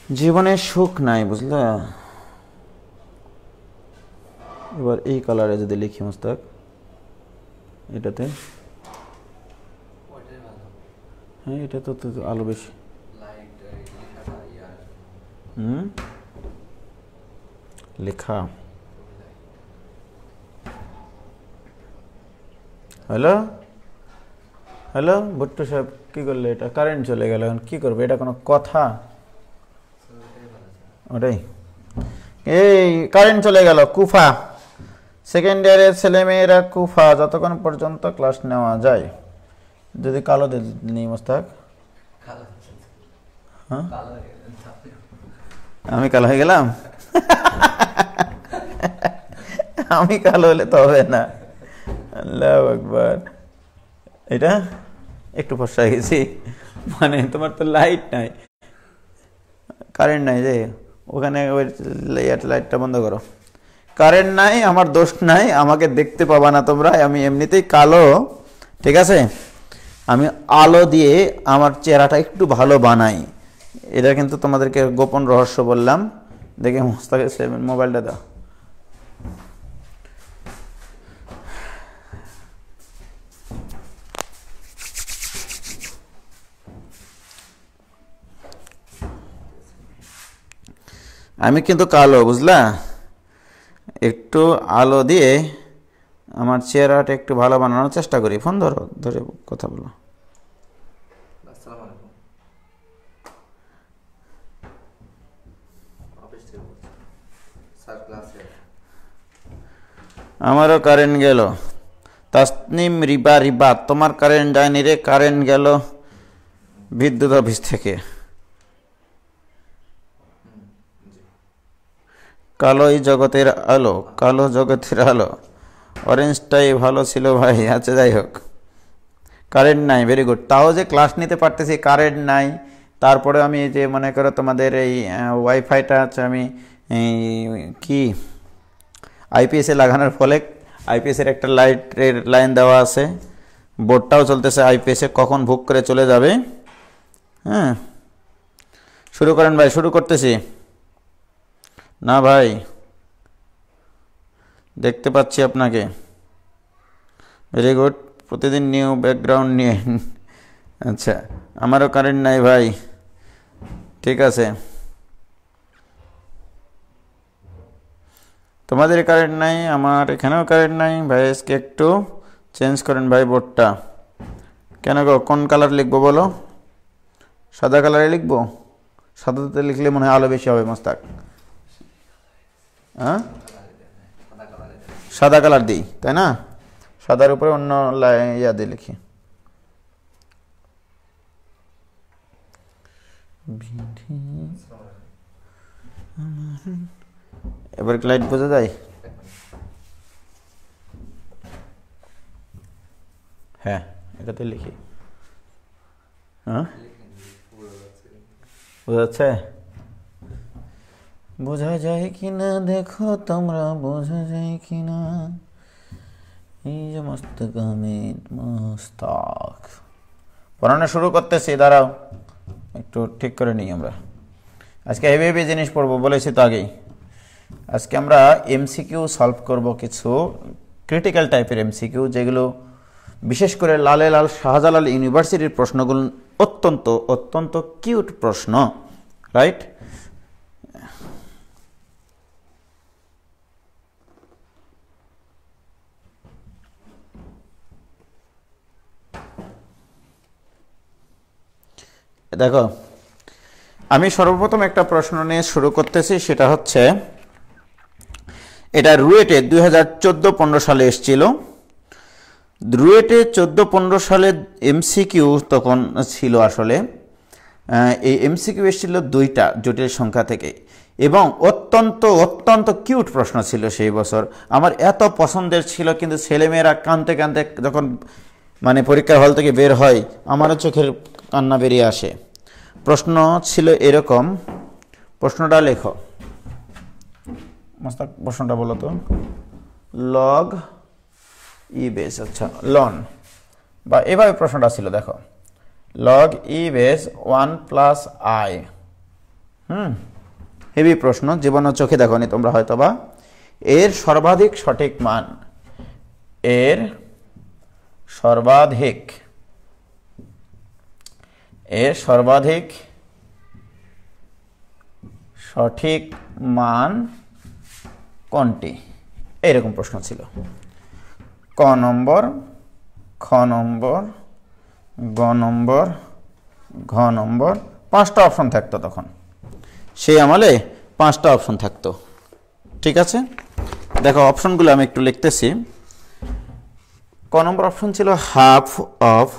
জীবনে সুখ নাই, বুঝলা? এবার এই কালারে যদি লিখি মোস্তাক, এটাতে হ্যাঁ, এটা তো আলো বেশি। লেখা হ্যালো হ্যালো ভুট্টো সাহেব, কি করলে? এটা কারেন্ট চলে গেল, এখন কি করবে? এটা কোনো কথা? ওটাই, এই কারেন্ট চলে গেল। কুফা, সেকেন্ড ইয়ারের ছেলেমেয়েরা কুফা যতক্ষণ পর্যন্ত ক্লাস নেওয়া যায়। যদি কালো নেই মোস্তাক, হ্যাঁ আমি কালো হয়ে গেলাম। আমি কালো হলে তো হবে না। আল্লাহু আকবার। এটা একটু ফর্সা হয়ে গেছি, মানে তোমার তো লাইট নাই, কারেন্ট নাই, যে ওখানে ওই লাইটটা বন্ধ করো। কারেন্ট নাই, আমার দোষ নাই, আমাকে দেখতে পাবা না তোমরা, আমি এমনিতেই কালো, ঠিক আছে? আমি আলো দিয়ে আমার চেহারাটা একটু ভালো বানাই, এটা কিন্তু তোমাদেরকে গোপন রহস্য বললাম। দেখে মোস্তাকে মোবাইলটা দাও। আমি কিন্তু কালো, বুঝলা? একটু আলো দিয়ে আমার চেহারাটা একটু ভালো বানানোর চেষ্টা করি। ফোন ধরো, ধরে কথা বলো। আমারও কারেন্ট গেল। তাসনিম রিবা, রিবা তোমার কারেন্ট যায়নি রে, কারেন্ট গেল বিদ্যুৎ অফিস থেকে। কালোই জগতের আলো, কালো জগতের আলো। অরেঞ্জটাই ভালো ছিল ভাই। আচ্ছা, যাই হোক, কারেন্ট নাই, ভেরি গুড। তাও যে ক্লাস নিতে পারতেছি, কারেন্ট নাই, তারপরে আমি যে মনে করো তোমাদের এই ওয়াইফাইটা আছে, আমি কি আইপিএসে লাগানোর ফলে আইপিএসের একটা লাইটের লাইন দেওয়া আছে, বোর্ডটাও চলতেছে আইপিএসে, কখন ভুক করে চলে যাবে। হ্যাঁ, শুরু করেন ভাই, শুরু করতেছি। না ভাই, দেখতে পাচ্ছি আপনাকে। ভেরি গুড, প্রতিদিন নিউ ব্যাকগ্রাউন্ড নিয়ে। আচ্ছা, আমারও কারেন্ট নাই ভাই, ঠিক আছে। তোমাদের কারেন্ট নাই, আমার এখানেও কারেন্ট নাই ভাই। আজকে একটু চেঞ্জ করেন ভাই বোর্ডটা। কেন গো, কোন কালার লিখবো বলো? সাদা কালারে লিখবো? সাদাতে লিখলে মনে হয় আলো বেশি হবে মোস্তাক। হ্যাঁ, সাদা কালার দিই, তাই না? সাদার উপরে অন্য ইয়া দিয়ে লিখি। এবার লাইট বোঝা যায়? হ্যাঁ, এটাতে লিখি। হ্যাঁ, বোঝা যাচ্ছে? বোঝা যায় কিনা দেখো তোমরা, বোঝা যায় কিনা। এই যে মোস্তাক আহমেদ, মোস্তাক পড়ানো শুরু করতেছি, দাঁড়াও একটু ঠিক করে নিই। আমরা আজকে হেভি হেভি জিনিস পড়বো, বলেছি তো আগেই। আজকে আমরা এমসিকিউ সলভ করব, কিছু ক্রিটিক্যাল টাইপের এমসিকিউ, যেগুলো বিশেষ করে লালে লাল শাহজালাল ইউনিভার্সিটির প্রশ্নগুলো অত্যন্ত অত্যন্ত কিউট প্রশ্ন, রাইট? দেখো, আমি সর্বপ্রথম একটা প্রশ্ন নিয়ে শুরু করতেছি, সেটা হচ্ছে, এটা রুয়েটে 2014-15 সালে এসেছিল। রুয়েটে 14-15 সালে এমসিকিউ তখন ছিল আসলে। এই এমসিকিউ এসেছিল 2টা জটিল সংখ্যা থেকে, এবং অত্যন্ত অত্যন্ত কিউট প্রশ্ন ছিল সেই বছর। আমার এত পছন্দের ছিল, কিন্তু ছেলেমেয়েরা কাঁদতে কাঁদতে যখন মানে পরীক্ষার হল থেকে বের হয়, আমারও চোখের কান্না বেরিয়ে আসে। প্রশ্ন ছিল এরকম, প্রশ্নটা লেখো মোস্তাক, প্রশ্নটা বলো তো। লগ ই বেস, আচ্ছা লন, বা এভাবে প্রশ্নটা ছিল, দেখো। Log e base 1 + i heavy প্রশ্ন, জীবন চোখে দেখনি তোমরা হয়তোবা। এর সর্বাধিক সঠিক মান, এর সর্বাধিক সঠিক মান কোনটি, এইরকম প্রশ্ন ছিল। ক নম্বর, খ নম্বর, গ নম্বর, ঘ নম্বর, 5টা অপশন থাকতো তখন, সেই আমলে 5টা অপশন থাকতো। ঠিক আছে, দেখো অপশনগুলো আমি একটু লিখতেছি। ক নম্বর অপশন ছিল half of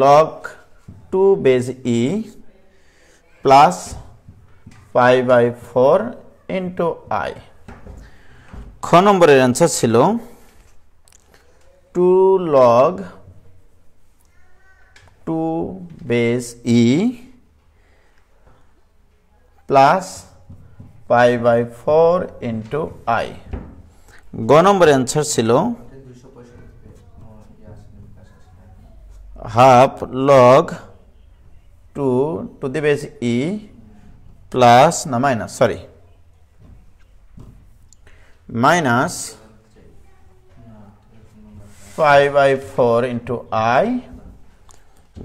log 2 base e plus 5/4 into i. খ নম্বরের অ্যান্সার ছিল 2 log 2 base e plus 5/4 into i. গ নম্বরের অ্যান্সার ছিল half log 2 to the base e plus না minus, sorry, minus 5/4 into i.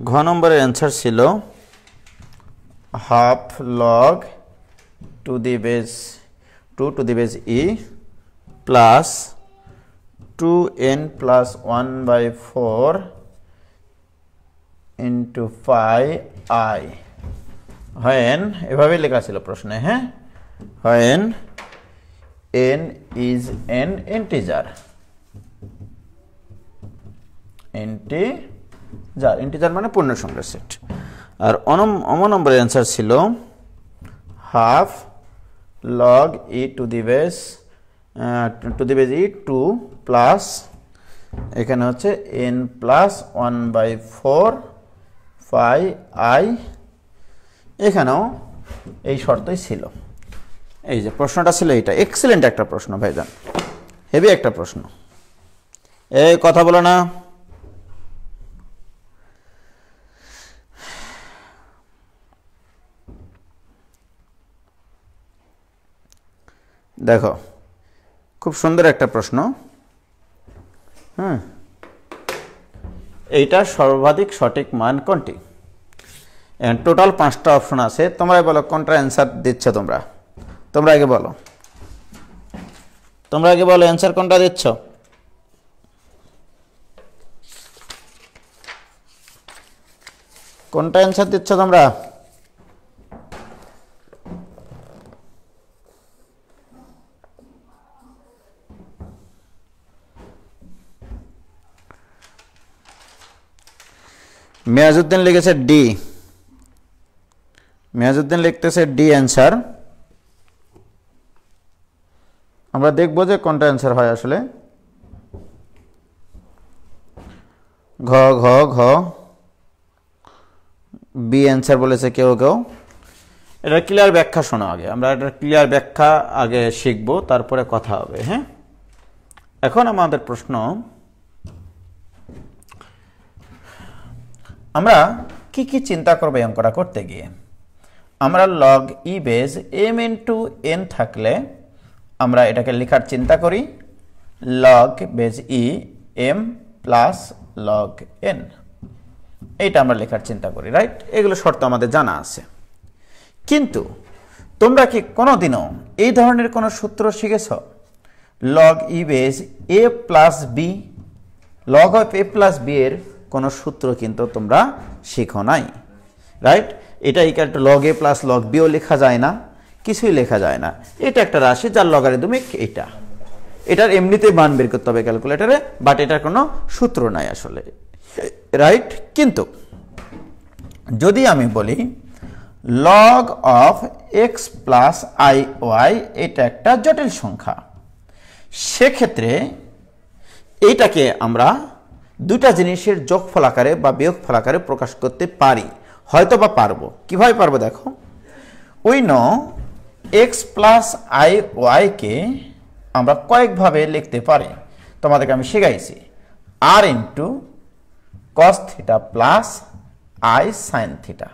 ঘ নম্বরের অ্যান্সার ছিল half log 2 to the base e plus 2n plus 1/4 into 5i। when, এভাবে লেখা ছিল প্রশ্নে, হ্যাঁ, when n is an integer, integer মানে পূর্ণসংখ্যার সেট। আর অম নম্বরের অ্যান্সার ছিল half log E to the base E 2 plus এখানে হচ্ছে n প্লাস 1/4 5i। এখানেও এই শর্তই ছিল। এই যে প্রশ্নটা ছিল এইটা, এক্সেলেন্ট একটা প্রশ্ন ভাইজান, হেভি একটা প্রশ্ন। এই কথা বলো না, দেখো খুব সুন্দর একটা প্রশ্ন। এইটার সর্বাধিক সঠিক মান কোনটি? টোটাল 5টা অপশন আছে, তোমরা বলো কোনটা অ্যান্সার দিচ্ছ। তোমরা আগে বলো, অ্যান্সার কোনটা দিচ্ছ? কোনটা অ্যান্সার দিচ্ছ তোমরা? মেয়াজউদ্দিন লিখেছে ডি, মেয়াজউদ্দিন লিখতেছে ডি অ্যান্সার। আমরা দেখবো যে কোনটা অ্যান্সার হয় আসলে। ঘ ঘ ঘ বি অ্যান্সার বলেছে কেউ কেউ। এটা ক্লিয়ার ব্যাখ্যা শোনো আগে, আমরা এটা ক্লিয়ার ব্যাখ্যা আগে শিখবো, তারপরে কথা হবে। হ্যাঁ, এখন আমাদের প্রশ্ন, আমরা কি কি চিন্তা করবো এই অঙ্কটা করতে গিয়ে। আমরা log e base m into n থাকলে আমরা এটাকে লেখার চিন্তা করি লগ বেজ ই m প্লাস লগ n, এইটা আমরা লেখার চিন্তা করি, রাইট? এগুলো শর্ত আমাদের জানা আছে। কিন্তু তোমরা কি কোনোদিনও এই ধরনের কোনো সূত্র শিখেছ? Log e base a plus B, log of a plus B এর কোনো সূত্র কিন্তু তোমরা শিখো নাই, রাইট? এটা equal to log A plus log বিও লেখা যায় না, কিছুই লেখা যায় না। এটা একটা রাশি যার লগারিদমিক এইটা, এটার এমনিতে মান বের করতে হবে ক্যালকুলেটরে, বাট এটার কোনো সূত্র নাই আসলে, রাইট? কিন্তু যদি আমি বলি log of x plus I Y, এটা একটা জটিল সংখ্যা, সেক্ষেত্রে এইটাকে আমরা দুটা জিনিসের যোগফল আকারে বা বিয়োগফল আকারে প্রকাশ করতে পারি, হয়তো বা পারবো। কিভাবে পারবো দেখো, we know x plus i ওয়াইকে আমরা কয়েকভাবে লিখতে পারি, তোমাদেরকে আমি শিখাইছি। R into cos theta plus I sine theta,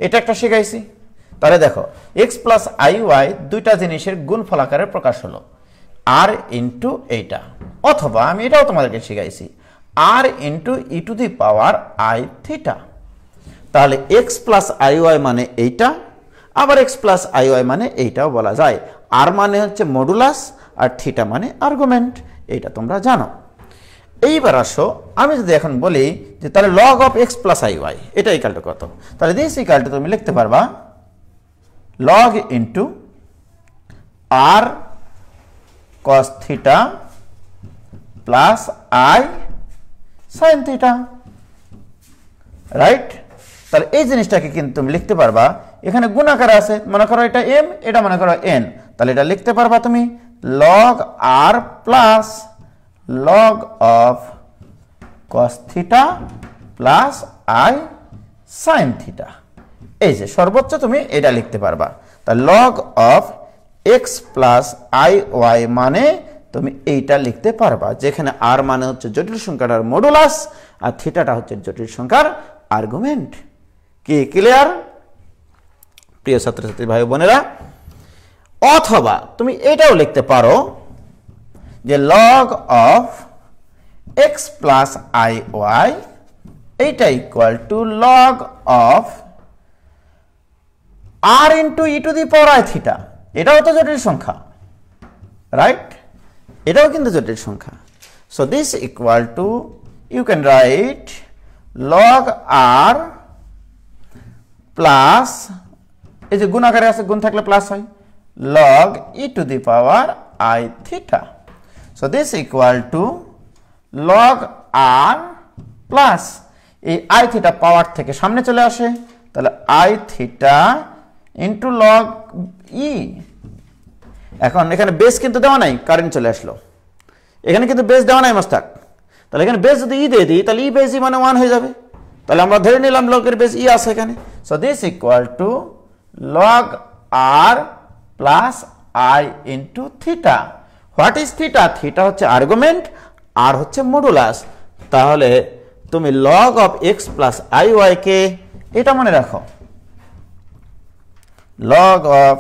এটা একটা শিখাইছি। তাহলে দেখো এক্স প্লাস আই ওয়াই দুইটা জিনিসের গুণফল আকারে প্রকাশ হলো আর ইন্টু এইটা, অথবা আমি এটাও তোমাদেরকে শিখাইছি r into e to the power i theta. তাহলে এক্স প্লাস আই ওয়াই মানে এইটা, আবার এক্স প্লাস আই ওয়াই মানে এইটাও বলা যায়। আর মানে হচ্ছে মডুলাস আর থিটা মানে আর্গুমেন্ট, এইটা তোমরা জানো। এইবার আসো আমি যদি এখন বলি যে তাহলে log of x plus I Y এটা ইকাল টু কত, তাহলে দিস ইকাল টু তুমি লিখতে পারবা log into R cos theta plus I sine theta, right? তাহলে এই জিনিসটাকে কিন্তু তুমি লিখতে পারবা, এখানে গুণ আকারে আছে, মনে করো এটা এম, এটা মনে করো এন, তাহলে এটা লিখতে পারবা তুমি log R plus log of cos theta plus I sine theta. এই যে সর্বোচ্চ তুমি এটা লিখতে পারবা। তা log of x plus I Y মানে তুমি এইটা লিখতে পারবা, যেখানে আর মানে হচ্ছে জটিল সংখ্যাটার মডুলাস আর থিটাটা হচ্ছে জটিল সংখ্যার আর্গুমেন্ট। কি ক্লিয়ার প্রিয় ছাত্রছাত্রী ভাই বোনেরা? অথবা তুমি এটাও লিখতে পারো যে log of x plus I y এইটা equal to log of r into e to the power i theta, এটাও তো জটিল সংখ্যা, রাইট? এটাও কিন্তু জটিল সংখ্যা। So this equal to you can write log R plus, এই যে গুণ আকারে আছে, গুণ থাকলে প্লাস হয়, log E to the power i theta. So this equal to log R plus এই আই থিটা পাওয়ার থেকে সামনে চলে আসে, তাহলে আই থিটা ইন্টু লগ ই। এখন এখানে বেস কিন্তু দেওয়া নাই, কারেন্ট চলে আসলো, এখানে কিন্তু বেস দেওয়া নাই মাস্টার। তাহলে এখানে বেস যদি ই দিয়ে দিই তাহলে ই বেস ই মানে 1 হয়ে যাবে, তাহলে আমরা ধরে নিলাম লগের বেস ই আছে এখানে। So this equal to log R plus I into theta. What is theta? Theta হচ্ছে আর্গুমেন্ট, আর হচ্ছে মডুলাস। তাহলে তুমি log of x plus I y কে এটা মনে রাখো, log of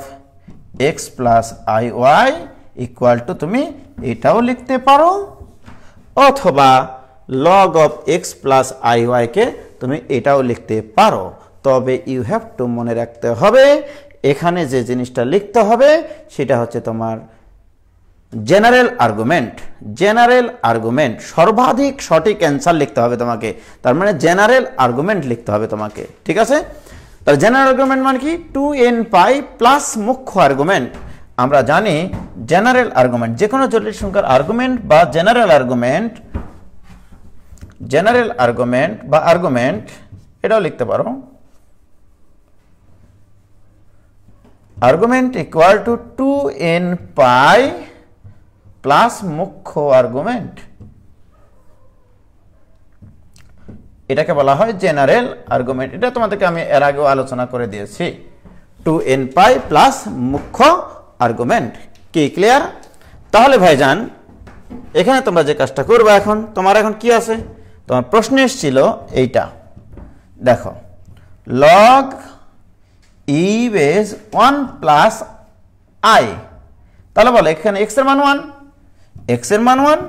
x plus I Y equal to তুমি এটাও লিখতে পারো, অথবা log of x plus I y কে তুমি এটাও লিখতে পারো। তবে ইউ হ্যাভ টু মনে রাখতে হবে এখানে যে জিনিসটা লিখতে হবে সেটা হচ্ছে তোমার জেনারেল আর্গুমেন্ট। জেনারেল আর্গুমেন্ট সর্বাধিক সঠিক অ্যান্সার লিখতে হবে তোমাকে, তার মানে জেনারেল আর্গুমেন্ট লিখতে হবে তোমাকে, ঠিক আছে? তাহলে জেনারেল আর্গুমেন্ট মানে কি? 2n পাই প্লাস মুখ্য আর্গুমেন্ট। আমরা জানি জেনারেল আর্গুমেন্ট যে কোনো জটিল সংখ্যার আর্গুমেন্ট বা জেনারেল আর্গুমেন্ট বা আর্গুমেন্ট এটাও লিখতে পারো, argument equal to 2n pi plus মুখ্য আর্গুমেন্ট, এটাকে বলা হয় জেনারেল আর্গুমেন্ট। এটা তোমাদেরকে আমি এর আগেও আলোচনা করে দিয়েছি, 2n পাই প্লাস মুখ্য আর্গুমেন্ট। কি ক্লিয়ার? তাহলে ভাইজান এখানে তোমরা যে কাজটা করবে, এখন তোমার এখন কি আছে, তোমার প্রশ্ন এসেছিল এইটা, দেখো log e base 1 plus I, তাহলে বলো এখানে x এর মান 1, x এর মান 1,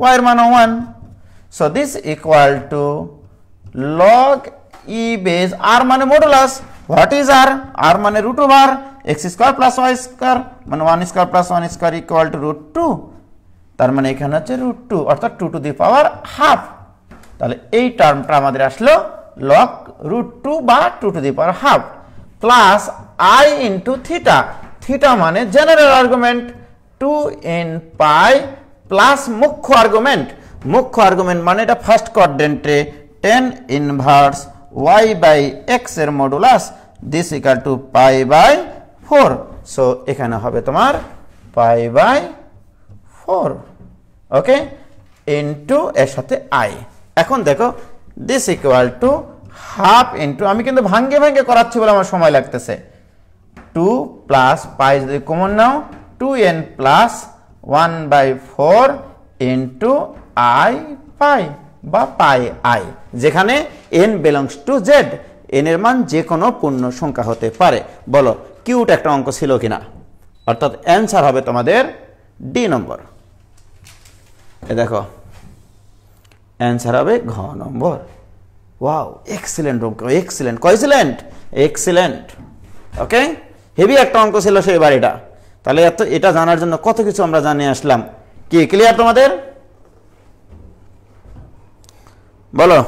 y এর মান 1। So this equal to log e base r মানে modulus. What is r? R মানে root over x square plus y square মানে 1 square plus 1 square equal to √2, তার মানে এখানে হচ্ছে √2 অর্থাৎ 2 টু দি পাওয়ার হাফ। তাহলে এই টার্মটা আমাদের আসলো লগ √2 বা 2 to the power half plus I into theta. Theta মানে general argument, 2n pi plus মুখ্য আর্গুমেন্ট। মুখ্য আর্গুমেন্ট মানে এটা ফার্স্ট কোয়াড্রেন্টে tan inverse y by x এর modulus, this equal to pi by 4। So এখানে হবে তোমার পাই বাই 4, ওকে, ইন্টু এর সাথে i। এখন দেখো this equal to half into, আমি কিন্তু ভাঙ্গে ভাঙ্গে করাচ্ছি বলে আমার সময় লাগতেছে, 2 প্লাস পাই যদি common now 2n plus 1/4 into i পাই বা পাই i, যেখানে n belongs to z, N এর মান যে কোনো পূর্ণ সংখ্যা হতে পারে। বলো কিউট একটা অঙ্ক ছিল কিনা? অর্থাৎ অ্যান্সার হবে তোমাদের ডি নম্বর। এ দেখো অ্যান্সার হবে ঘ নম্বর। ওয়াও, এক্সিলেন্ট অঙ্ক, এক্সিলেন্ট, কয়সিলেন্ট, এক্সিলেন্ট। ওকে, হেভি একটা অঙ্ক ছিল সেই বাড়িটা। তাহলে এটা জানার জন্য কত কিছু আমরা জানিয়ে আসলাম। কি ক্লিয়ার তোমাদের? বলো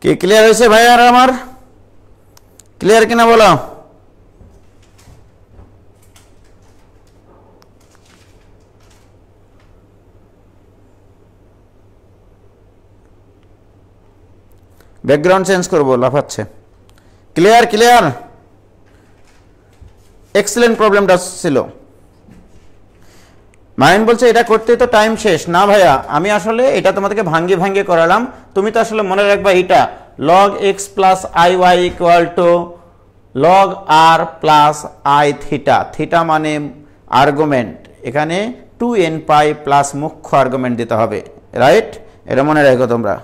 কি ক্লিয়ার হয়েছে ভাই? আর আমার ক্লিয়ার কিনা বলো? ব্যাকগ্রাউন্ড চেঞ্জ করবো, লাফাচ্ছে। ক্লিয়ার ক্লিয়ার, এক্সিলেন্ট প্রবলেমটা ছিল। মাইন বলছে এটা করতে তো টাইম শেষ না ভাইয়া, আমি আসলে এটা তোমাদেরকে ভাঙ্গে ভাঙ্গে করালাম। তুমি তো আসলে মনে রাখবা এটা log x plus I Y equal to log r plus I theta. Theta মানে আর্গুমেন্ট, এখানে 2n পাই প্লাস মুখ্য আর্গুমেন্ট দিতে হবে, রাইট? এটা মনে রাখো তোমরা।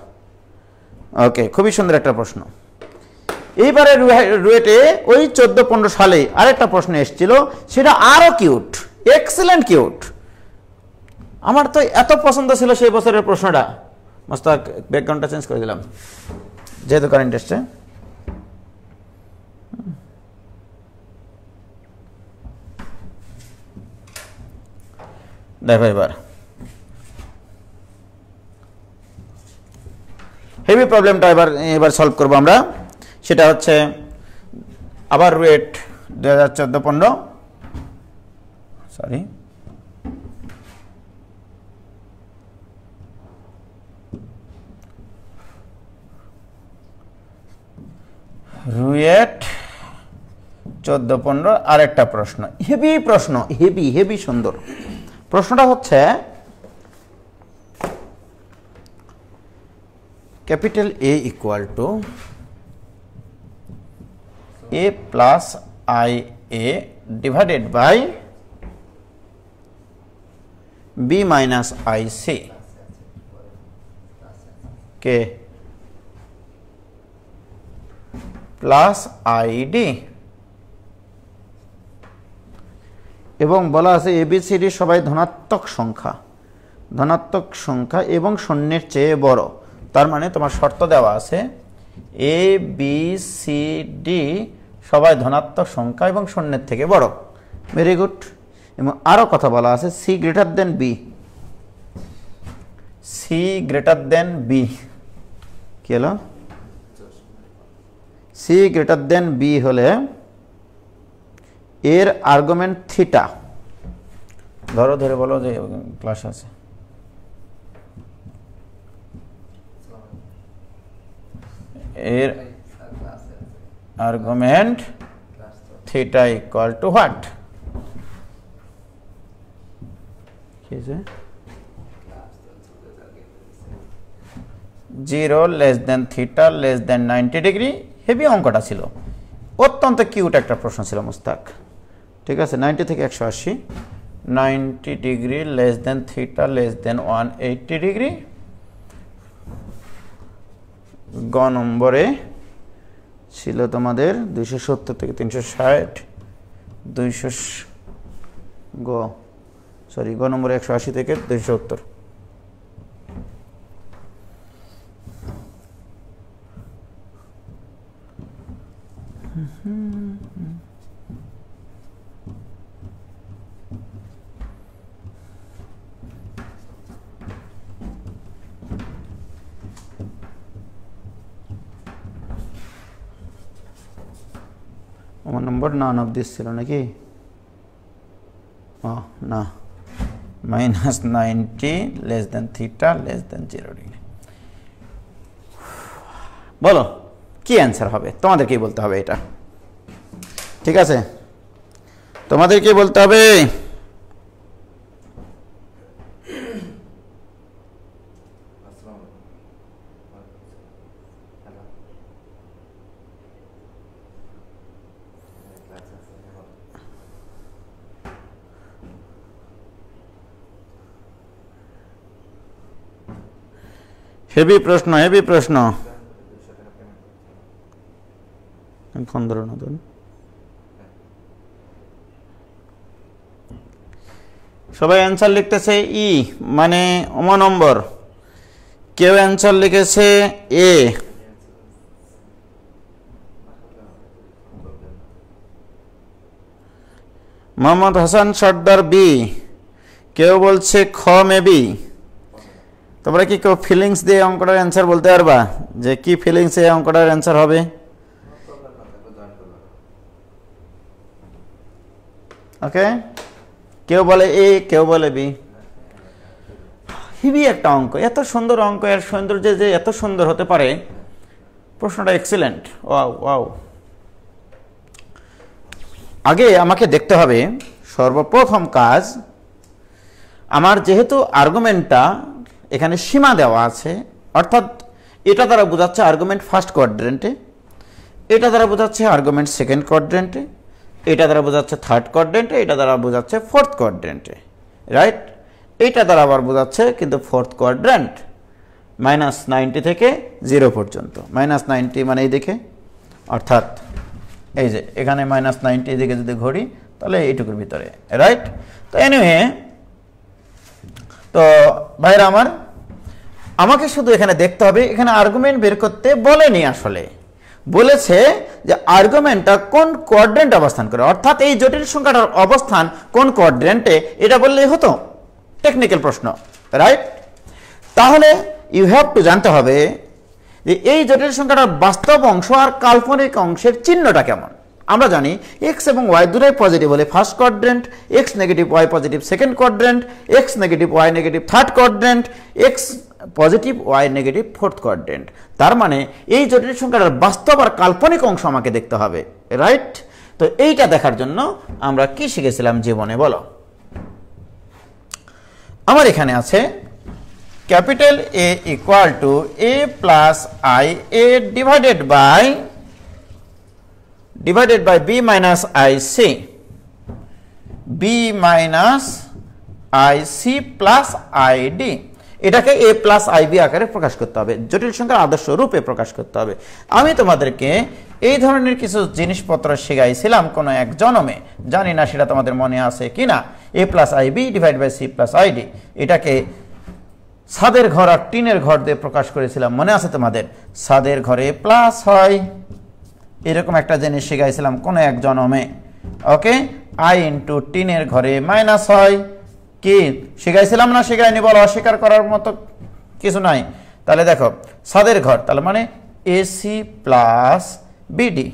ওকে, খুবই সুন্দর একটা প্রশ্ন। এইবারে রুয়েটে ওই 14-15 সালে আরেকটা প্রশ্ন এসেছিল, সেটা আরো কিউট, এক্সিলেন্ট কিউট। আমার তো এত পছন্দ ছিল সেই বছরের প্রশ্নটা। মোস্তাক ব্যাকগ্রাউন্ডটা চেঞ্জ করে দিলাম যেহেতু কারেন্ট এসছে। দেখো এবার হেভি প্রবলেমটা এবার সলভ করবো আমরা। সেটা হচ্ছে আবার রুয়েট 2014-15, সরি রুয়েট 14-15 আরেকটা প্রশ্ন, হেভি প্রশ্ন, হেভি হেভি সুন্দর প্রশ্নটা হচ্ছে capital A equal to A plus I A divided by B minus I C কে প্লাস আইডি, এবং বলা আছে এবিসিডি সবাই ধনাত্মক সংখ্যা এবং শূন্যের চেয়ে বড়। তার মানে তোমার শর্ত দেওয়া আছে এ বি সি ডি সবাই ধনাত্মক সংখ্যা এবং শূন্যের থেকে বড়। Very good. এবং আরও কথা বলা আছে C greater than B, C greater than B. কি হলো? সি গ্রেটার দেন বি হলে এর আর্গুমেন্ট থিটা, ধরে বলো যে ক্লাস আছে, এর argument theta equal to what? Zero less than theta less than 90 degree. Heavy অঙ্কটা ছিল, অত্যন্ত কিউট একটা প্রশ্ন ছিল মুস্তাক। ঠিক আছে, 90 থেকে 180, 90 degree less than theta less than 180 degree. গ নম্বরে ছিল তোমাদের 270 থেকে 360, 200 গ নম্বরে 180 থেকে 270। আমার নম্বর নান অফ দিস ছিল নাকি? না, minus 90 less than theta less than 0 degree. বলো কি অ্যান্সার হবে? তোমাদেরকেই বলতে হবে এটা, ঠিক আছে? তোমাদেরকেই বলতে হবে। হেভি প্রশ্ন, হেভি প্রশ্ন। এখন ধরো নতুন সবাই অ্যান্সার লিখতেছে ই মানে ওমা নম্বর, কেউ অ্যান্সার লিখেছে এ, মোহাম্মদ হাসান সর্দার বি, কেউ বলছে খ মেবি। তোমরা কি কেউ ফিলিংস দিয়ে অঙ্কটার অ্যান্সার বলতে পারবা যে কি ফিলিংস এ অঙ্কটার অ্যান্সার হবে? ওকে, কেউ বলে এ, কেউ বলে বি। হেভি একটা অঙ্ক, এত সুন্দর অঙ্ক, এর সৌন্দর্য যে এত সুন্দর হতে পারে, প্রশ্নটা এক্সিলেন্ট। Wow wow. আগে আমাকে দেখতে হবে সর্বপ্রথম কাজ, আমার যেহেতু আর্গুমেন্টটা এখানে সীমা দেওয়া আছে, অর্থাৎ এটা দ্বারা বোঝাচ্ছে আর্গুমেন্ট ফার্স্ট কোয়াড্রেন্টে, এটা দ্বারা বোঝাচ্ছে আর্গুমেন্ট সেকেন্ড কোয়াড্রেন্টে, এটা দ্বারা বোঝাচ্ছে থার্ড কোয়াড্রেন্টে, এটা দ্বারা বোঝাচ্ছে ফোর্থ কোয়াড্রেন্টে, রাইট? এইটা দ্বারা আবার বোঝাচ্ছে কিন্তু ফোর্থ কোয়াড্রেন্ট, -90 থেকে 0 পর্যন্ত। -90 মানে এই দিকে, অর্থাৎ এই যে এখানে -90 এদিকে যদি ঘড়ি তাহলে এইটুকুর ভিতরে, রাইট? তো এনিওয়ে, তো ভাইরা আমার, আমাকে শুধু এখানে দেখতে হবে, এখানে আর্গুমেন্ট বের করতে বলেনি, আসলে বলেছে যে আর্গুমেন্টটা কোন কোয়াড্রেন্টে অবস্থান করে, অর্থাৎ এই জটিল সংখ্যাটার অবস্থান কোন কোয়াড্রেন্টে, এটা বললেই হতো। টেকনিক্যাল প্রশ্ন, রাইট? তাহলে ইউ হ্যাভ টু জানতে হবে যে এই জটিল সংখ্যাটার বাস্তব অংশ আর কাল্পনিক অংশের চিহ্নটা কেমন। আমরা জানি এক্স এবং ওয়াই দুটোই পজিটিভ হলে first quadrant, X negative Y positive second quadrant, X negative Y negative third quadrant, X positive Y negative fourth quadrant. তার মানে এই জটিল সংখ্যাটার বাস্তব আর কাল্পনিক অংশ আমাকে দেখতে হবে, রাইট? তো এইটা দেখার জন্য আমরা কি শিখেছিলাম জীবনে, বলো? আমার এখানে আছে capital A equal to A plus I A divided by B minus I C, B minus I C plus I D. এটাকে এ প্লাস আই বি আকারে প্রকাশ করতে হবে, জটিল সংখ্যার আদর্শ রূপে প্রকাশ করতে হবে। আমি তোমাদেরকে এই ধরনের কিছু জিনিসপত্র শিখাইছিলাম কোনো এক জন্মে, জানি না সেটা তোমাদের মনে আছে কিনা। A plus i b divide by c plus I D, এটাকে ছাদের ঘর আর টিনের ঘর দিয়ে প্রকাশ করেছিলাম, মনে আছে তোমাদের? ছাদের ঘরে প্লাস হয়, এরকম একটা জিনিস শিখাইছিলাম কোন এক জন্মে। ওকে, আই ইন্টু টিনের ঘরে মাইনাস হয়, কি শিখাইছিলাম না? শিখাইনি? বলো, অস্বীকার করার মতো কিছু নাই। তাহলে দেখো, ছাদের ঘর তাহলে মানে AC plus BD,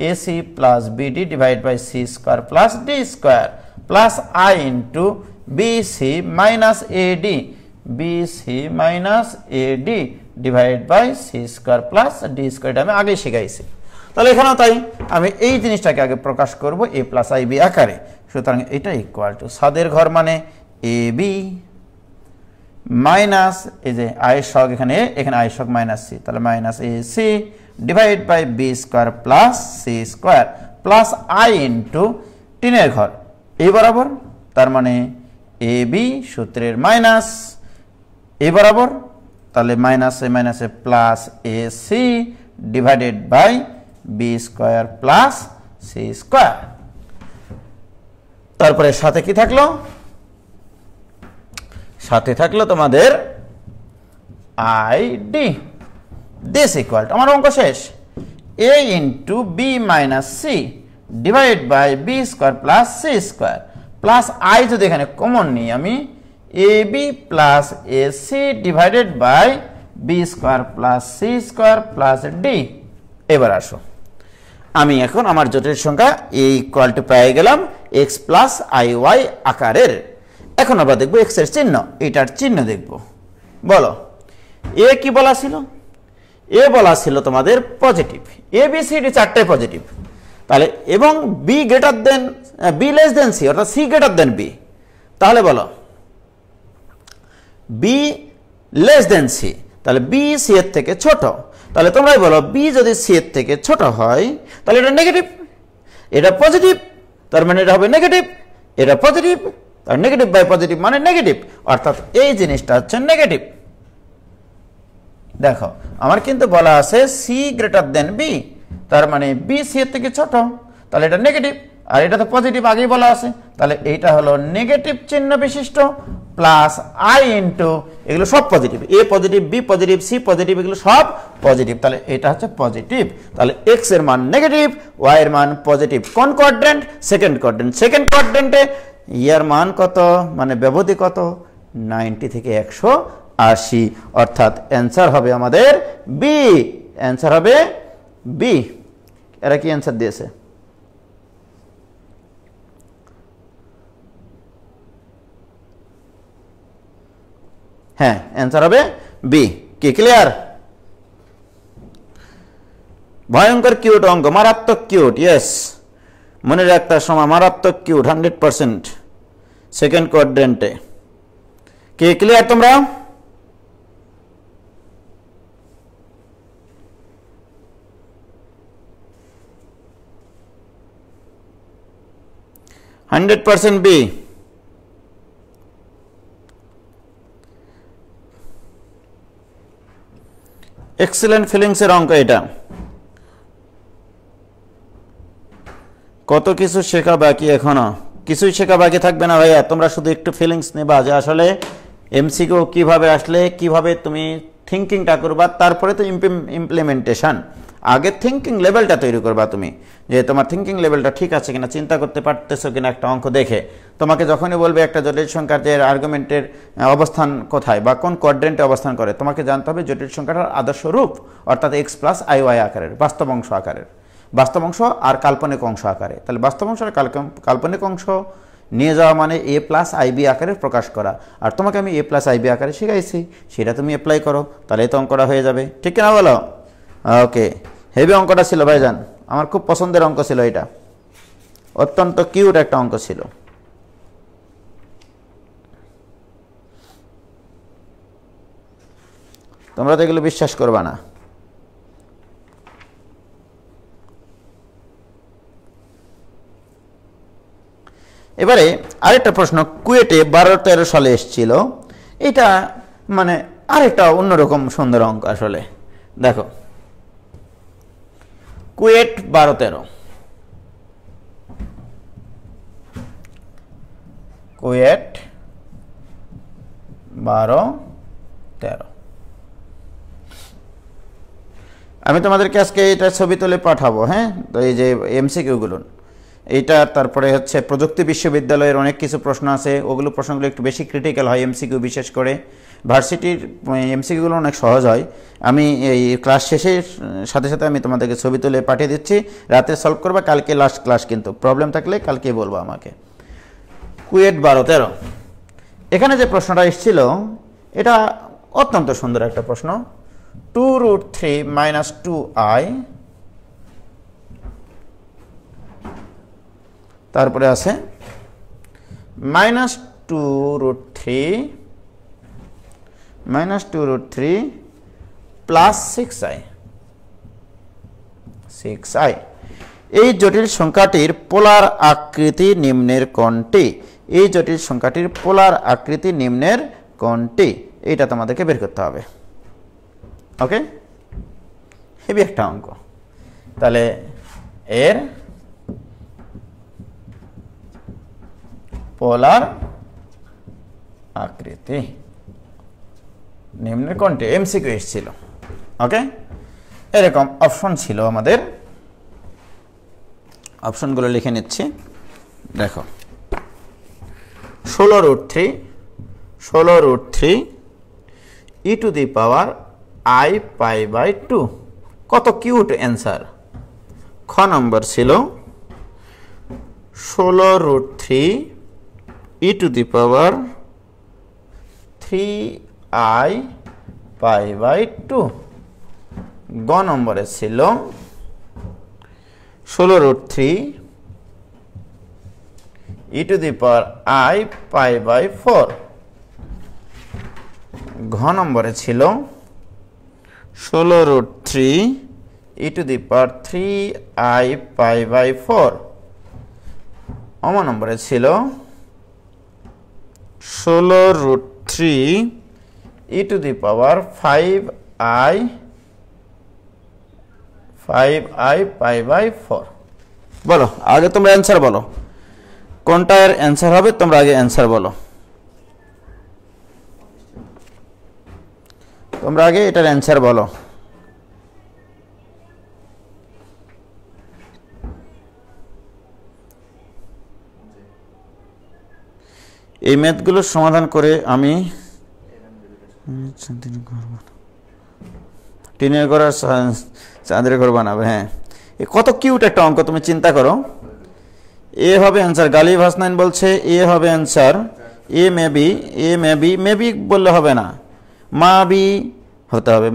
AC plus BD divide by C square plus D square plus I into BC minus AD, BC minus AD divide by C square plus D square. এটা আমি আগে শিখাইছি। তাহলে এখানেও তাই, আমি এই জিনিসটাকে আগে প্রকাশ করব এ প্লাস আই বি আকারে। সুতরাং এটা ইকুয়াল টু ছাদের ঘর মানে এ বি মাইনাস এই যে আয়ের সহগ এখানে আয়ের সহগ মাইনাস সি, তাহলে minus A C divide by B square plus C square plus I into টিনের ঘর এই বরাবর, তার মানে এ বি সূত্রের মাইনাস এ বরাবর, তাহলে মাইনাসে মাইনাসে plus a c divided by B square plus C square. তারপরে সাথে কি থাকলো? সাথে থাকলো তোমাদের i d. This equal to, আমার অঙ্ক শেষ, a into b minus c divide by B square plus C square plus i যদি এখানে কমন নিই আমি, a b plus a c divided by B square plus C square plus d. এবার আসো, আমি এখন আমার জটিল সংখ্যা এ ইকুয়াল টু পেয়ে গেলাম এক্স প্লাস আই ওয়াই আকারের। এখন আমরা দেখবো এক্স এর চিহ্ন, এটার চিহ্ন দেখব। বলো, এ কি বলা ছিল? এ বলা ছিল তোমাদের positive, A B C D চারটাই পজিটিভ। তাহলে এবং B greater than B less than C, অর্থাৎ সি গ্রেটার দেন বি। তাহলে বলো বি লেস দেন সি, তাহলে বি সি এর থেকে ছোট। তাহলে তোমরাই বলো, বি যদি সি এর থেকে ছোট হয় তাহলে এটা নেগেটিভ, এটা পজিটিভ, তার মানে এটা হবে নেগেটিভ, এটা পজিটিভ, আর নেগেটিভ বাই পজিটিভ মানে নেগেটিভ, অর্থাৎ এই জিনিসটা হচ্ছে নেগেটিভ। দেখো আমার কিন্তু বলা আছে সি গ্রেটার দেন বি, তার মানে বি সি এর থেকে ছোট, তাহলে এটা নেগেটিভ, আর এটা তো পজিটিভ আগেই বলা আছে, তাহলে এইটা হলো নেগেটিভ চিহ্ন বিশিষ্ট প্লাস আই ইন্টু এগুলো সব positive, a positive b positive c positive এগুলো সব পজিটিভ, তাহলে এটা হচ্ছে পজিটিভ। তাহলে এক্স এর মান নেগেটিভ, ওয়াই এর মান পজিটিভ। কোন কোয়াড্রেন্ট? Second quadrant. সেকেন্ড কোয়াড্রেন্টে ইয়ার মান কত, মানে ব্যবধি কত, 90 থেকে 180, অর্থাৎ অ্যান্সার হবে আমাদের বি, অ্যান্সার হবে বি। এরা কি অ্যান্সার দিয়েছে? হ্যাঁ, অ্যান্সার হবে বি। কি ক্লিয়ার? ভয়ঙ্কর কিউট অঙ্ক, মারাত্মক কিউট, ইয়েস, মনে রাখতে সময় মারাত্মক কিউট 100% সেকেন্ড কোয়াড্রেন্টে। কি ক্লিয়ার তোমরা? %100% বি। এক্সিলেন্ট ফিলিংসের অঙ্ক এটা। কত কিছু শেখা বাকি, এখনো কিছুই শেখা বাকি থাকবে না ভাইয়া, তোমরা শুধু একটু ফিলিংস নেবা যে আসলে এমসিকিউ কিভাবে আসলে কিভাবে তুমি থিঙ্কিংটা করবা, তারপরে তো ইমপ্লিমেন্টেশন। আগে থিঙ্কিং লেভেলটা তৈরি করবা তুমি, যে তোমার থিঙ্কিং লেভেলটা ঠিক আছে কিনা, চিন্তা করতে পারতেছো কিনা একটা অঙ্ক দেখে। তোমাকে যখনই বলবে একটা জটিল সংখ্যার যে আর্গুমেন্টের অবস্থান কোথায় বা কোন কোয়াড্রেন্টে অবস্থান করে, তোমাকে জানতে হবে জটিল সংখ্যাটার আদর্শ রূপ, অর্থাৎ এক্স প্লাস আই ওয়াই আকারের, বাস্তব অংশ আকারের, বাস্তব অংশ আর কাল্পনিক অংশ আকারে। তাহলে বাস্তব অংশ আর কাল্পনিক অংশ নিয়ে যাওয়া মানে এ প্লাস আইবি আকারে প্রকাশ করা, আর তোমাকে আমি এ প্লাস আইবি আকারে শিখাইছি, সেটা তুমি অ্যাপ্লাই করো, তাহলে তো অঙ্কটা হয়ে যাবে, ঠিক কিনা বলো? ওকে, হেভি অঙ্কটা ছিল ভাইজান, আমার খুব পছন্দের অঙ্ক ছিল এটা, অত্যন্ত কিউট একটা অঙ্ক ছিল। তোমরা তো এগুলো বিশ্বাস করবা না। এবারে আরেকটা প্রশ্ন কুয়েটে 12-13 সালে এসেছিল, এটা মানে আরেকটা অন্যরকম সুন্দর অঙ্ক আসলে। দেখো কুয়েট 12-13, কুয়েট 12-13, আমি তোমাদেরকে আজকে এটা ছবি তুলে পাঠাবো। হ্যাঁ, তো এই যে এমসিকিউগুলো এইটা, তারপরে হচ্ছে প্রযুক্তি বিশ্ববিদ্যালয়ের অনেক কিছু প্রশ্ন আছে, ওগুলো প্রশ্নগুলো একটু বেশি ক্রিটিক্যাল হয় এমসিকিউ, বিশেষ করে ভার্সিটির এমসিকিউগুলো অনেক সহজ হয়। আমি এই ক্লাস শেষের সাথে সাথে আমি তোমাদেরকে ছবি তুলে পাঠিয়ে দিচ্ছি, রাতে সলভ করবা, কালকে লাস্ট ক্লাস, কিন্তু প্রবলেম থাকলে কালকে বলবো আমাকে। কুয়েট 12-13, এখানে যে প্রশ্নটা এসেছিল এটা অত্যন্ত সুন্দর একটা প্রশ্ন। 2√3 - 2i, তারপরে আছে -2√3 প্লাস 6i। এই জটিল সংখ্যাটির পোলার আকৃতি নিম্নের কোনটি? এই জটিল সংখ্যাটির পোলার আকৃতি নিম্নের কোনটি? এইটা তোমাদেরকে বের করতে হবে। ওকে, হেভি একটা অঙ্ক। তাহলে এর পোলার আকৃতি নিম্নের কোনটি? এমসিকিউ ছিল। ওকে, এরকম অপশন ছিল আমাদের, অপশনগুলো লিখে নিচ্ছি। দেখো 16√3 e to the power i π/2, কত কিউট অ্যান্সার। খ নম্বর ছিল 16√3 e to the power 3i π/2। গ নম্বরে ছিল 16√3 e to the power i π/4। ঘ নম্বরে ছিল 16√3 e to the power 3i π/4। অম নম্বরে ছিল 16√3 e to the power 5 5i pi by 4। বলো আগে তোমরা অ্যান্সার বলো, কোনটা এর অ্যান্সার হবে তোমরা আগে অ্যান্সার বলো, তোমরা আগে এটার অ্যান্সার বলো। এই ম্যাথগুলোর সমাধান করে আমি টিনের ঘর আর চাঁদের ঘর বানাবে। হ্যাঁ, কত কিউট একটা অঙ্ক, তুমি চিন্তা করো। এ হবে অ্যান্সার, গালিব হাসনাইন বলছে এ হবে অ্যান্সার। এ মেবি বললে হবে না, মা বি হতে হবে,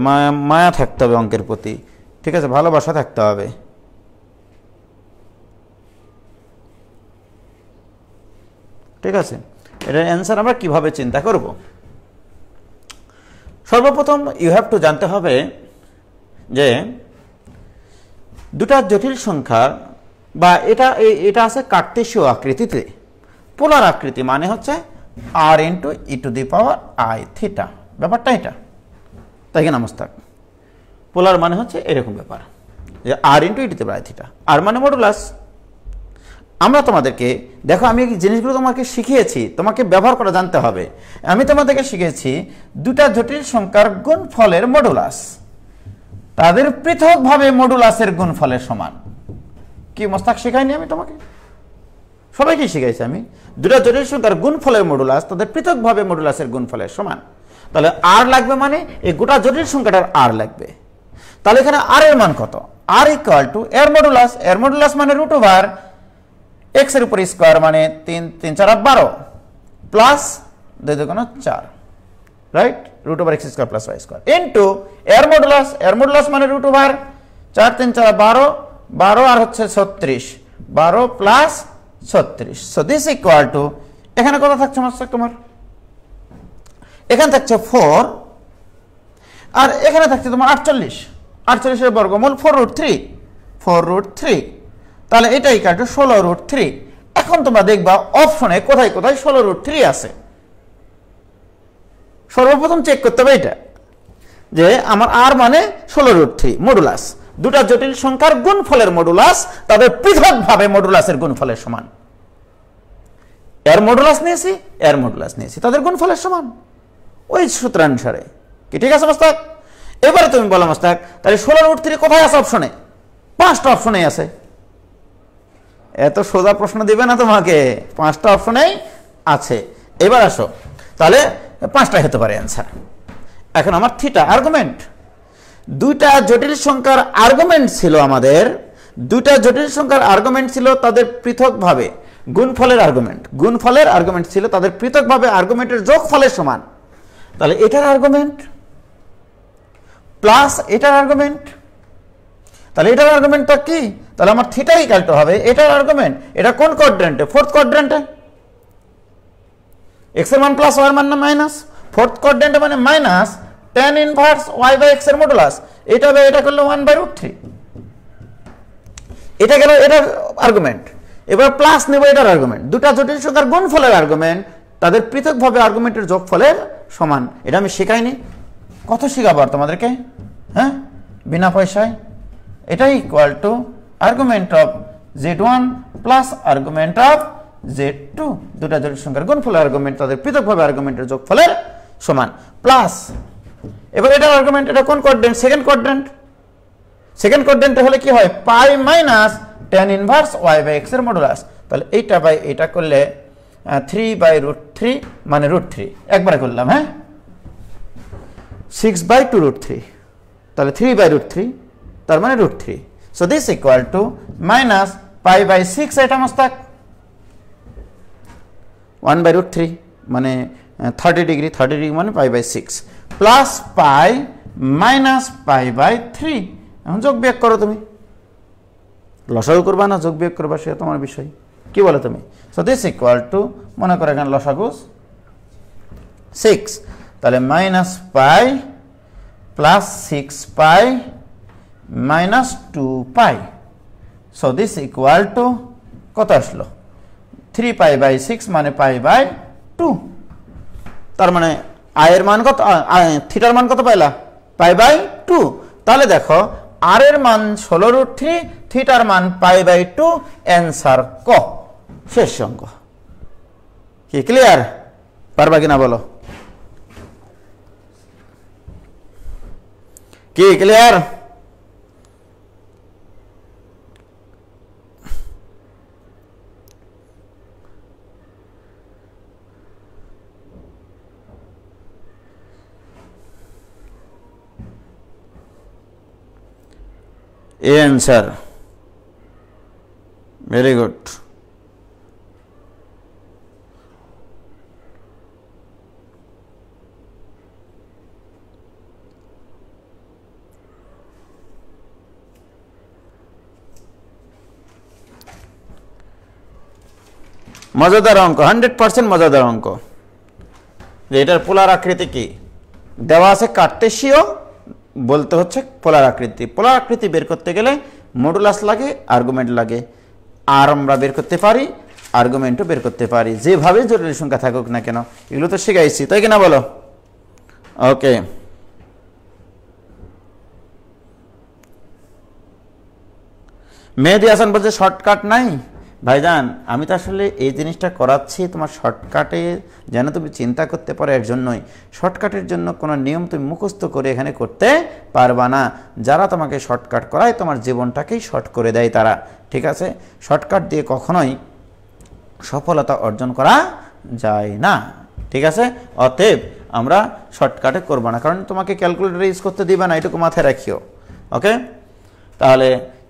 মায়া থাকতে হবে অঙ্কের প্রতি, ঠিক আছে, ভালোবাসা থাকতে হবে। ঠিক আছে, এটার অ্যান্সার আমরা কিভাবে চিন্তা করব? সর্বপ্রথম ইউ হ্যাভ টু জানতে হবে যে দুটা জটিল সংখ্যার বা এটা আছে কার্টেসীয় আকৃতিতে, পোলার আকৃতি মানে হচ্ছে r into e to the power i theta, ব্যাপারটা এটা, তাই কিনা মোস্তাক? পোলার মানে হচ্ছে এরকম ব্যাপার যে r into e to the power i theta, r মানে মডুলাস। আমরা তোমাদেরকে দেখো, আমি এই জিনিসগুলো তোমাকে শিখিয়েছি, তোমাকে ব্যবহার করা জানতে হবে। আমি তোমাদেরকে শিখেছি দুটা জটিল সংখ্যার গুণফলের মডুলাস তাদের পৃথকভাবে মডুলাসের গুণফলের সমান। কি মোস্তাক শেখাইনি আমি তোমাকে? সবাইকে শিখাইছি আমি। দুটা জটিল সংখ্যার গুণফলের মডুলাস তাদের পৃথকভাবে মডুলাসের গুণফলের সমান। তাহলে আর লাগবে মানে এই গোটা জটিল সংখ্যাটার আর লাগবে। তাহলে এখানে আর এর মান কত? আর ইকুয়াল টু এর মডুলাস। এর মডুলাস মানে রুট ওভার x এর উপর স্কয়ার মানে 3 3 4 12 প্লাস 2 2 4, right? Root over x square plus y square into এর মডুলাস। এর মডুলাস মানে রুট ওভার 4 3 4 12 12 আর হচ্ছে 36, 12 প্লাস 36। সো দিস ইকুয়াল টু, এখানে কত থাকছে মাস্টার তোমার? এখানে থাকছে 4 আর এখানে থাকছে তোমার 48। 48 এর বর্গমূল 4√3। তাহলে এটা ইকুয়াল টু 16√3। এখন তোমরা দেখবা অপশনে কোথায় কোথায় 16√3 আছে। সর্বপ্রথম চেক করতে হবে এটা যে আমার আর মানে 16√3 মডুলাস। দুটা জটিল সংখ্যার গুণফলের মডুলাস তাদের পৃথকভাবে মডুলাসের গুণফলের সমান। এর মডুলাস নিয়েছি, এর মডুলাস নিয়েছি, তাদের গুণফলের সমান ওই সূত্রানুসারে। কি ঠিক আছে মোস্তাক? এবারে তুমি বলো মোস্তাক, তাহলে 16√3 কোথায় আছে অপশনে? 5টা অপশনেই আছে। এত সোজা প্রশ্ন দিবে না তোমাকে, 5টা অপশনেই আছে। এবার আসো, তাহলে 5টা হতে পারে অ্যান্সার। এখন আমার থিটা আর্গুমেন্ট, দুইটা জটিল সংখ্যার আর্গুমেন্ট ছিল আমাদের, দুইটা জটিল সংখ্যার আর্গুমেন্ট ছিল তাদের পৃথকভাবে গুণফলের আর্গুমেন্ট ছিল তাদের পৃথকভাবে আর্গুমেন্টের যোগফলের সমান। তাহলে এটার আর্গুমেন্ট প্লাস এটার আর্গুমেন্ট, তাহলে এটার আর্গুমেন্টটা কি? তাহলে আমার থিটা ইকুয়াল টু হবে এটার আর্গুমেন্ট। এটা কোন কোয়াড্রেন্টে? ফোর্থ কোয়াড্রেন্টে। x এর মান প্লাস y এর মান না মাইনাস? ফোর্থ কোয়াড্রেন্টে মানে minus tan inverse y by x এর মডুলাস। এটা হবে, এটা করলে 1/√3। এটা গেল এটার আর্গুমেন্ট। এবার প্লাস নেব এটার আর্গুমেন্ট। দুটা জটিল সংখ্যার গুণফলের আর্গুমেন্ট তাদের পৃথকভাবে আর্গুমেন্টের যোগফলের সমান। এটা আমি শেখাইনি? কত শেখাবো আর তোমাদেরকে, হ্যাঁ, বিনা পয়সায়। এটাই equal to argument of z1 plus argument of z2। দুটা জটিল সংখ্যার গুণফলের আর্গুমেন্ট তাদের পৃথকভাবে আর্গুমেন্টের যোগফলের সমান প্লাস। এবার এটার আর্গুমেন্ট, এটা কোন কোয়াড্রেন্ট? Second quadrant. সেকেন্ড কোয়াড্রেন্টে হলে কি হয়? Pi minus tan inverse y by x এর মডুলাস। তাহলে এইটা বাই এটা করলে 3/√3 মানে √3 একবারে করলাম, হ্যাঁ, 6/2√3, তাহলে 3/√3 তার মানে √3। So this equal to minus π/6, এটা মোস্তাক 1/√3 মানে 30 ডিগ্রি মানে π/6 প্লাস পাই মাইনাস π/3। এখন যোগ বিয়োগ করো তুমি, লসাগু করবা না যোগ বিয়োগ করবা সেটা তোমার বিষয়। কি বলো তুমি? সো দিস ইকুয়াল টু, মনে করো এখানে লসাগু 6, তাহলে minus pi plus 6π minus 2π। So this equal to কত আসলো? 3π/6 মানে π/2। তার মানে আয়ের মান কত? থিটার মান কত পাইলা? π/2। তাহলে দেখো r এর মান 16√3, থিটার মান π/2, অ্যান্সার ক, শেষ অঙ্ক। কি ক্লিয়ার? পারবা কিনা বলো? কি ক্লিয়ার? answer, very good। মজাদার অঙ্ক, 100% মজাদার অঙ্ক। যে এটার পোলার আকৃতি কি দেওয়া আছে, কার্টেসীয় বলতে হচ্ছে পোলার আকৃতি। পোলার আকৃতি বের করতে গেলে মডুলাস লাগে, আর্গুমেন্ট লাগে। আর আমরা বের করতে পারি, আর্গুমেন্টও বের করতে পারি, যেভাবে জটিল সংখ্যা থাকুক না কেন। এগুলো তো শিখাইছি, তাই কিনা বলো? ওকে, মেহেদি হাসান বলছে শর্টকাট নাই। ভাইজান আমি তো আসলে এই জিনিসটা করাচ্ছি তোমার শর্টকাটে যেন তুমি চিন্তা করতে পারো, এর জন্যই। শর্টকাটের জন্য কোনো নিয়ম তুমি মুখস্থ করে এখানে করতে পারবা না। যারা তোমাকে শর্টকাট করায় তোমার জীবনটাকেই শর্ট করে দেয় তারা, ঠিক আছে? শর্টকাট দিয়ে কখনোই সফলতা অর্জন করা যায় না, ঠিক আছে? অতএব আমরা শর্টকাটে করবো না, কারণ তোমাকে ক্যালকুলেটর ইউজ করতে দিবে না, এটুকু মাথায় রাখিও। ওকে, তাহলে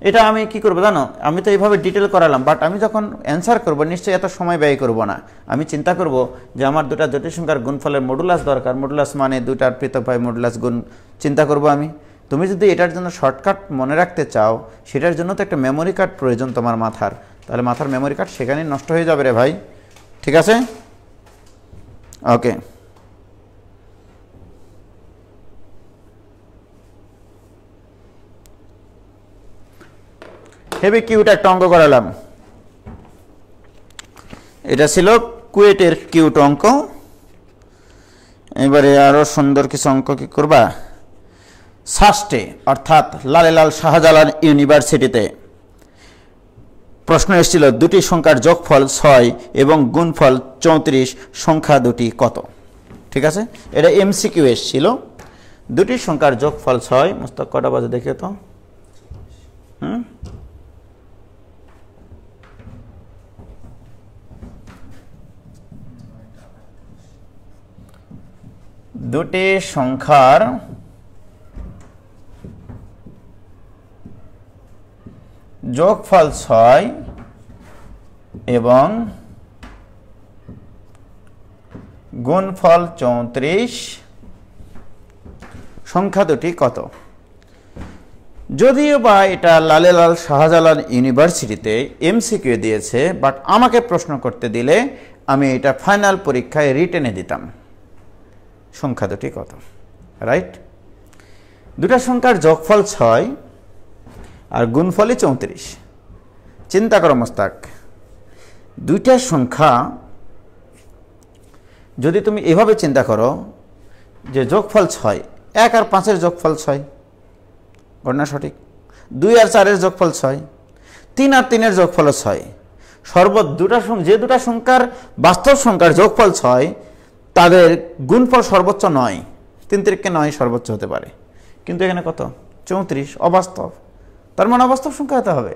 এটা আমি কি করবো জানো? আমি তো এইভাবে ডিটেল করালাম, বাট আমি যখন অ্যান্সার করবো নিশ্চয়ই এত সময় ব্যয় করব না। আমি চিন্তা করব যে আমার দুটা জটিল সংখ্যার গুণফলের মডুলাস দরকার, মডুলাস মানে দুটার পৃথকভাবে মডুলাস গুণ চিন্তা করব আমি। তুমি যদি এটার জন্য শর্টকাট মনে রাখতে চাও, সেটার জন্য তো একটা মেমোরি কার্ড প্রয়োজন তোমার মাথার। তাহলে মাথার মেমোরি কার্ড সেখানেই নষ্ট হয়ে যাবে রে ভাই, ঠিক আছে? ওকে, হেভি কিউট একটা অঙ্ক করালাম। এটা ছিল কুয়েটের কিউট অঙ্ক। এবারে আরো সুন্দর কিছু অঙ্ক কি করবা? সাস্টে অর্থাৎ লালেলাল শাহজালাল ইউনিভার্সিটিতে প্রশ্ন এসেছিল দুটি সংখ্যার যোগফল 6 এবং গুণফল 34, সংখ্যা দুটি কত? ঠিক আছে, এটা এমসিকিউ এসেছিল। দুটি সংখ্যার যোগফল 6, মুস্তাক কটা বাজে দেখে তো। দুটি সংখ্যার যোগফল 6 এবং গুণফল 34, সংখ্যা দুটি কত? যদিও বা এটা লালেলাল শাহজালাল ইউনিভার্সিটিতে এমসিকিউ দিয়েছে, বাট আমাকে প্রশ্ন করতে দিলে আমি এটা ফাইনাল পরীক্ষায় রিটেনে দিতাম। সংখ্যা দুটি কত? রাইট, দুটা সংখ্যার যোগফল 6 আর গুণফলই 34। চিন্তা করো মোস্তাক, দুইটা সংখ্যা যদি তুমি এভাবে চিন্তা করো যে যোগফল 6, 1 আর 5-এর যোগফল 6, গণনা সঠিক। 2 আর 4-এর যোগফল 6, 3 আর 3-এর যোগফল 6। যে দুটা সংখ্যার বাস্তব সংখ্যার যোগফল 6, তাদের গুণফল সর্বোচ্চ 9, 3 3 9 সর্বোচ্চ হতে পারে। কিন্তু এখানে কত? 34, অবাস্তব। তার মানে অবাস্তব সংখ্যা হতে হবে,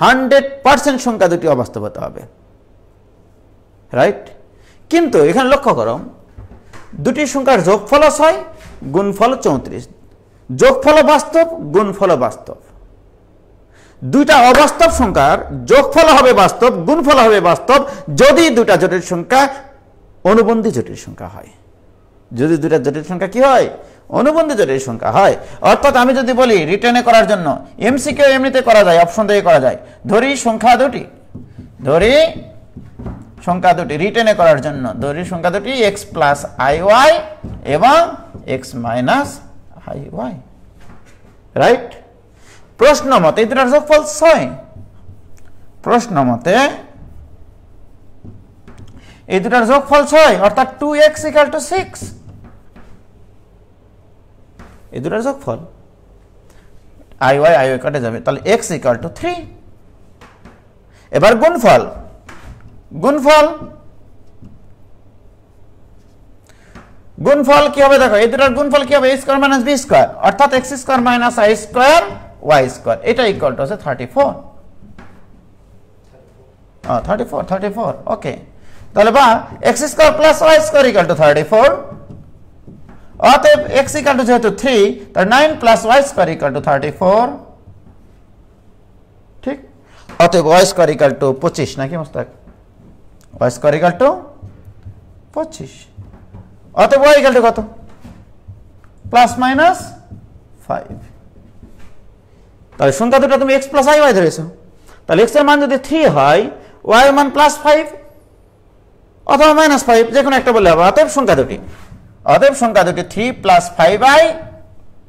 100% সংখ্যা দুটি অবাস্তব হতে হবে, রাইট? কিন্তু এখানে লক্ষ্য করো, দুটি সংখ্যার যোগফল 6, গুণফল 34, যোগফল বাস্তব, গুণফল বাস্তব। দুইটা অবাস্তব সংখ্যার যোগফল হবে বাস্তব, গুণফল হবে বাস্তব যদি দুটা জটিল সংখ্যা অনুবন্ধী জটিল সংখ্যা হয়। যদি দুটা জটিল সংখ্যা কি হয়? অনুবন্ধী জটিল সংখ্যা হয়। অর্থাৎ আমি যদি বলি রিটেনে করার জন্য, এমসিকিউ এমনিতে করা যায়, অপশন দিয়ে করা যায়। ধরি সংখ্যা দুটি, রিটেনে করার জন্য ধরি সংখ্যা দুটি x প্লাস iy এবং x মাইনাস iy, রাইট? প্রশ্ন মতে এই দুটার যোগফল 6, প্রশ্ন মতে এই দুটার যোগফল 6, অর্থাৎ 2x = 6। এই দুটার যোগফল। আই ওয়াই কাটে যাবে, তাহলে এক্স ইকুয়াল টু 3। এবার গুণফল, গুণফল কি হবে দেখো, এই দুটার গুণফল কি হবে, a square minus b square, অর্থাৎ x square minus i square y square, এটা ইকুয়াল টু আছে 34। 34 ওকে। তাহলে বা x square plus y square equal to 34, অতএব x ইকুয়াল টু যেহেতু 3, তার 9 প্লাস y স্কয়ার ইকুয়াল টু 34, ঠিক। অতএব y স্কয়ার ইকুয়াল টু 25 নাকি Mostak, y square equal to 25। অতএব y ইকুয়াল টু কত, প্লাস মাইনাস 5। তাহলে সংখ্যা দুটো তুমি x প্লাস i y ধরেছো, তাহলে x এর মান যদি 3 হয়, y এর মান প্লাস 5 অথবা মাইনাস 5, যে কোনো একটা বললে হবে। অতএব সংখ্যা দুটি 3 প্লাস 5i,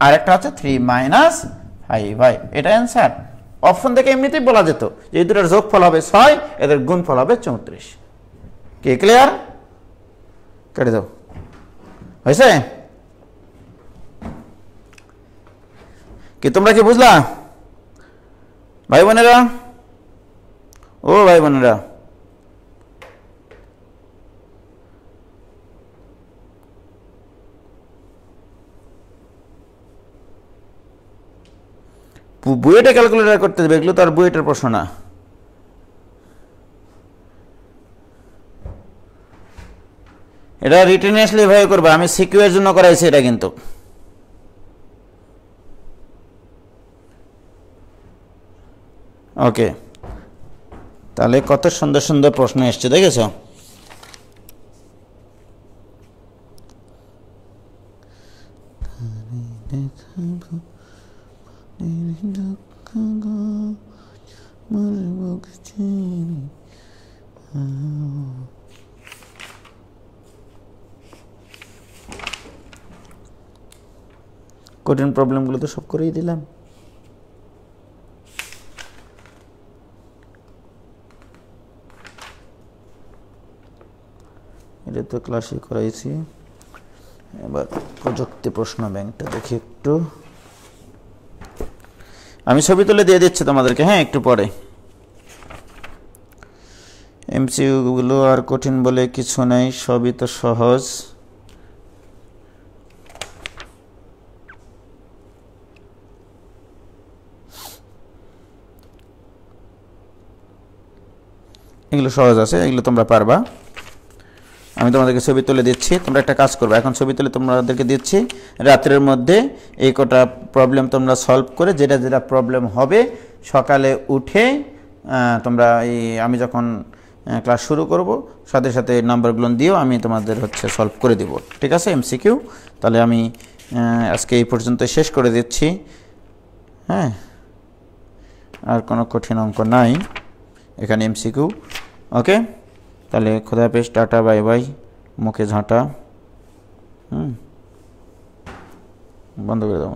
আর একটা হচ্ছে 3 মাইনাস 5i। এটা অ্যান্সার। অপশন থেকে এমনিতেই বলা যেত যে এই দুটোর যোগফল হবে 6, এদের গুণফল হবে 34। কি ক্লিয়ার? কেটে দাও, হয়েছে কি? তোমরা কি বুঝলা ভাই বোনেরা? ও ভাই বোনেরা, বুয়েটে ক্যালকুলেটর করতে দেবে, এগুলো তো আর বুয়েটের প্রশ্ন না। এটা রিটেনে আসলে এভাবে করবে, আমি সিকিউ এর জন্য করাইছি এটা কিন্তু। ওকে, তাহলে কত সুন্দর সুন্দর প্রশ্ন এসছে দেখেছ? কঠিন প্রবলেমগুলো তো সব করেই দিলাম। এটা তো ক্লাসে করাইছি। এবার প্রযুক্তি প্রশ্ন ব্যাংকটা দেখি একটু, আমি ছবি তুলে দিয়ে দিচ্ছি তোমাদেরকে, হ্যাঁ একটু পরে। এমসিইউ গুলো আর কঠিন বলে কিছু নেই, সবই তো সহজ। এগুলো সহজ আছে, এগুলো তোমরা পারবা। আমি তোমাদেরকে ছবি তুলে দিচ্ছি, তোমরা একটা কাজ করবে, এখন ছবি তুলে তোমাদেরকে দিচ্ছি, রাত্রের মধ্যে এই কটা প্রবলেম তোমরা সলভ করে, যেটা যেটা প্রবলেম হবে সকালে উঠে তোমরা আমি যখন ক্লাস শুরু করব সাথে সাথে নাম্বারগুলো দিও, আমি তোমাদের হচ্ছে সলভ করে দিব, ঠিক আছে? এমসিকিউ। তাহলে আমি আজকে এই পর্যন্ত শেষ করে দিচ্ছি, হ্যাঁ, আর কোনো কঠিন অঙ্ক নাই এখানে, এমসিকিউ। ওকে, তাহলে খোদা হাফেজ, টাটা, বাই বাই, মুখে ঝাঁটা, বন্ধ করে দাও।